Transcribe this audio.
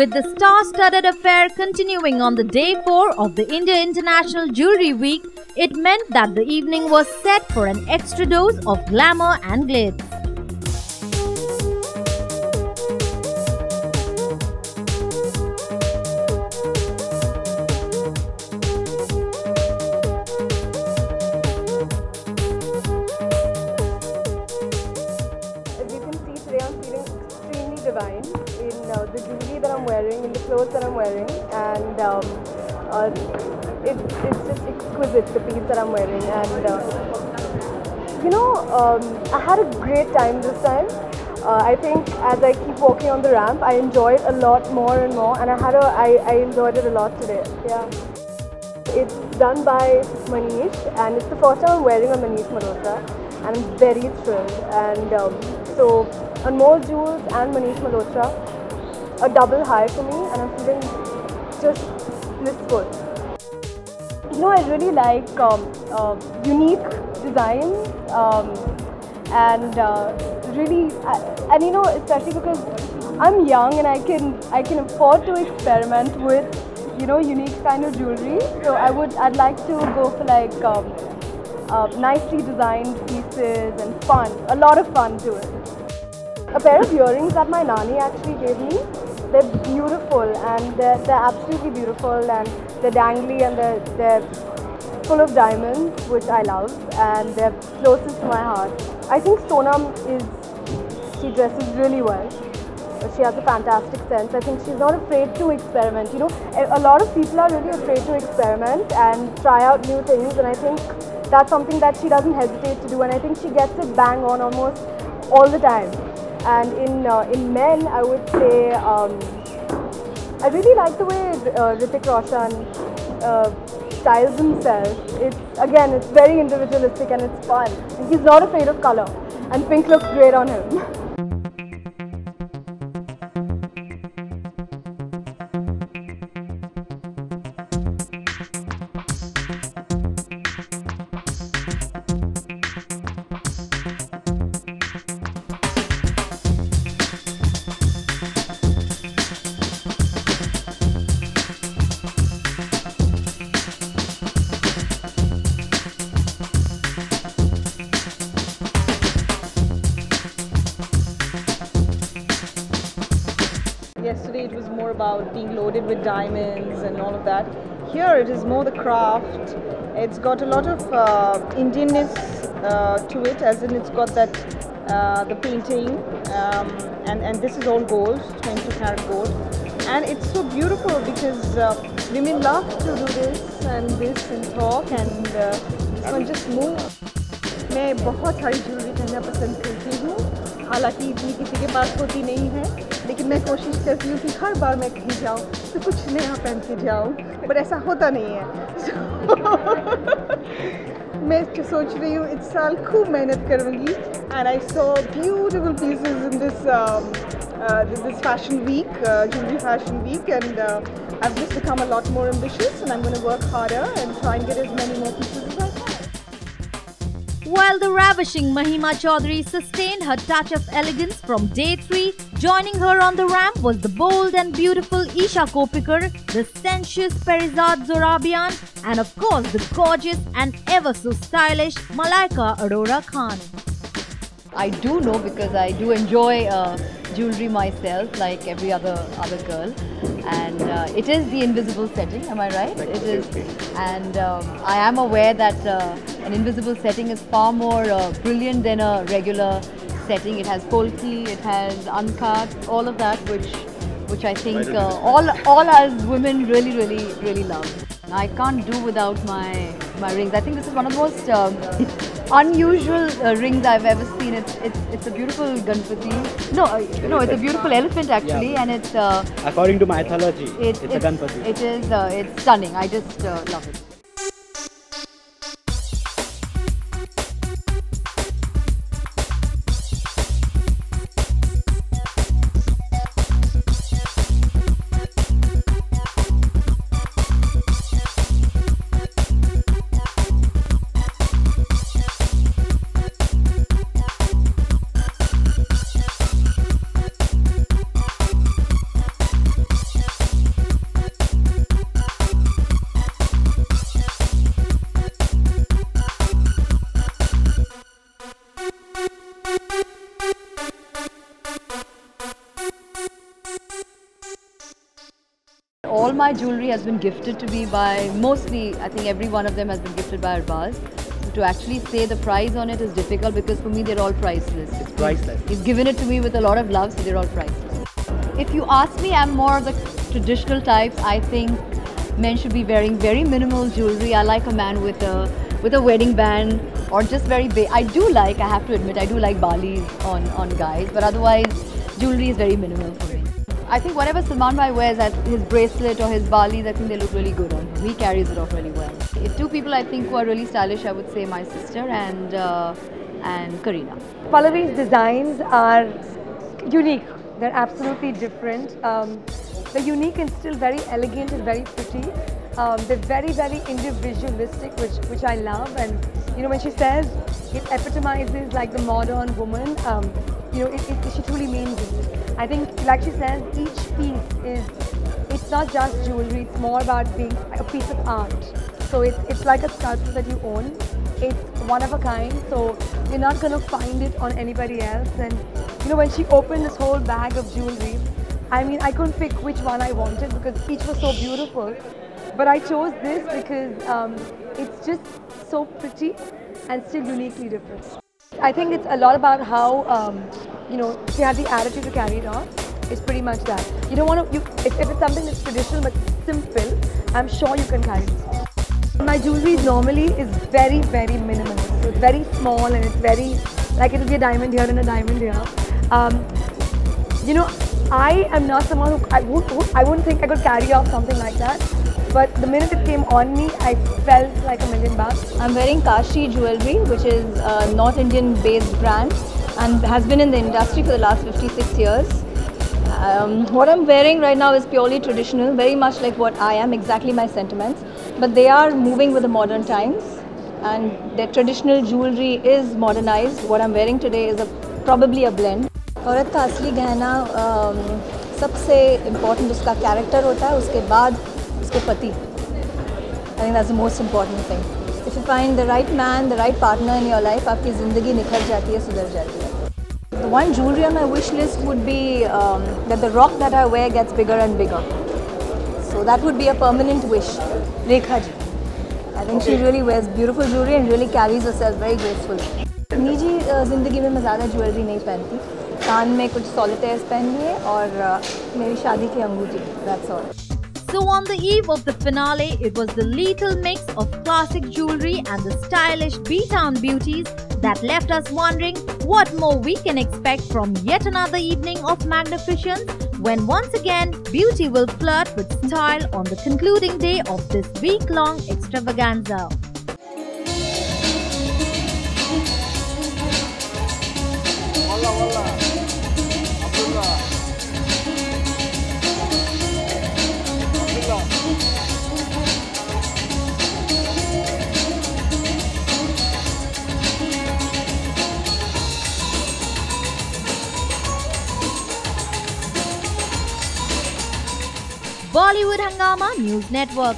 With the star-studded affair continuing on the day 4 of the India International Jewelry Week, it meant that the evening was set for an extra dose of glamour and glitz. Divine in the jewelry that I'm wearing, in the clothes that I'm wearing, and it's just exquisite, the piece that I'm wearing. And I had a great time this time. I think as I keep walking on the ramp, I enjoy it a lot more and more, and I enjoyed it a lot today. Yeah. It's done by Manish, and it's the first time I'm wearing a Manish Malhotra, and I'm very thrilled. And so Anmol Jewels and Manish Malhotra, a double high for me, and I'm feeling just blissful. I really like unique designs, and especially because I'm young and I can afford to experiment with unique kind of jewelry. So I'd like to go for like nicely designed pieces and fun, a lot of fun to it. A pair of earrings that my Nani actually gave me. They're beautiful, and they're absolutely beautiful, and they're dangly, and they're full of diamonds, which I love, and they're closest to my heart. I think Sonam she dresses really well. She has a fantastic sense. I think she's not afraid to experiment. A lot of people are really afraid to experiment and try out new things, and I think that's something that she doesn't hesitate to do, and I think she gets it bang on almost all the time. And in men, I would say I really like the way Hrithik Roshan styles himself. It's very individualistic and it's fun. And he's not afraid of color, and pink looks great on him. Yesterday it was more about being loaded with diamonds and all of that. Here it is more the craft. It's got a lot of Indianness to it, as in it's got that the painting, and this is all gold, 22 karat gold, and it's so beautiful because women love to do this and talk, and this one just moves. मैं बहुत सारी jewellery पहनना पसंद करती हूँ, हालांकि इतनी किसी के पास होती नहीं है, लेकिन मैं कोशिश करती हूँ कि हर बार मैं कहीं जाऊँ तो कुछ नया पहन के जाऊँ, पर ऐसा होता नहीं है। मैं सोच रही हूँ इस साल खूब मेहनत करूँगी, and I saw beautiful pieces in this fashion week, jewelry fashion week, and I've just become a lot more ambitious, and I'm going to work harder and try and get as many more pieces as I can. While the ravishing Mahima Chaudhary sustained her touch of elegance from day 3, joining her on the ramp was the bold and beautiful Isha Kopikar, the sensuous Perizad Zorabian, and of course the gorgeous and ever so stylish Malaika Arora Khan. I do know because I do enjoy jewelry myself, like every other girl, and it is the invisible setting. Am I right? It is, and I am aware that an invisible setting is far more brilliant than a regular setting. It has polki, it has uncut, all of that, which I think all as women really love. I can't do without my rings. I think this is one of the most unusual rings I've ever seen. It's a beautiful Ganpati. No, it's a beautiful elephant actually, and it's according to mythology, it's a Ganpati. It's stunning. I just love it. all my jewelry has been gifted to me by, mostly, I think every one of them has been gifted by Arbaz. So to actually say the price on it is difficult because for me they're all priceless. It's priceless. He's given it to me with a lot of love, so they're all priceless. If you ask me, I'm more of the traditional types. I think men should be wearing very minimal jewelry. I like a man with a wedding band or just very big. I have to admit, I do like balis on guys, but otherwise jewelry is very minimal for me. I think whatever Salman Bhai wears, at his bracelet or his balis, I think they look really good on him. He carries it off really well. Two people I think who are really stylish, I would say my sister and Kareena. Pallavi's designs are unique. They're absolutely different. They're unique and still very elegant and very pretty. They're very, very individualistic, which I love. And you know, when she says it epitomizes like the modern woman, you know, she truly means it. I think, like she says, each piece it's not just jewelry, it's more about being a piece of art. So it's like a sculpture that you own. It's one of a kind, so you're not going to find it on anybody else. And you know, when she opened this whole bag of jewelry, I mean, I couldn't pick which one I wanted because each was so beautiful. But I chose this because it's just so pretty and still uniquely different. I think it's a lot about how, you know, she had the attitude to carry it on. It's pretty much that. You don't want to, if it's something that's traditional but simple, I'm sure you can carry it. My jewelry normally is very, very minimalist. So it's very small and it's very, like it'll be a diamond here and a diamond here. You know, I am not someone who, I wouldn't think I could carry off something like that. But the minute it came on me, I felt like $1 million. I'm wearing Kashi jewelry, which is a North Indian based brand and has been in the industry for the last 56 years. What I'm wearing right now is purely traditional, very much like what I am, exactly my sentiments. But they are moving with the modern times and their traditional jewelry is modernized. What I'm wearing today is probably a blend. औरत का असली गहना सबसे important उसका character होता है, उसके बाद उसके पति. I think that's the most important thing. If you find the right man, the right partner in your life, आपकी ज़िंदगी निखर जाती है, सुधर जाती है. The one jewelry on my wish list would be that the rock that I wear gets bigger and bigger. So that would be a permanent wish. Rekha ji. I think she really wears beautiful jewelry and really carries herself very gracefully. निजी ज़िंदगी में मैं ज़्यादा jewellery नहीं पहनती. कान में कुछ सॉलिटेयर्स पहन लिए और मेरी शादी की अंगूठी. That's all. So on the eve of the finale, it was the lethal mix of classic jewelry and the stylish B-Town beauties that left us wondering what more we can expect from yet another evening of magnificence, when once again beauty will flirt with style on the concluding day of this week-long extravaganza. Bollywood Hangama News Network.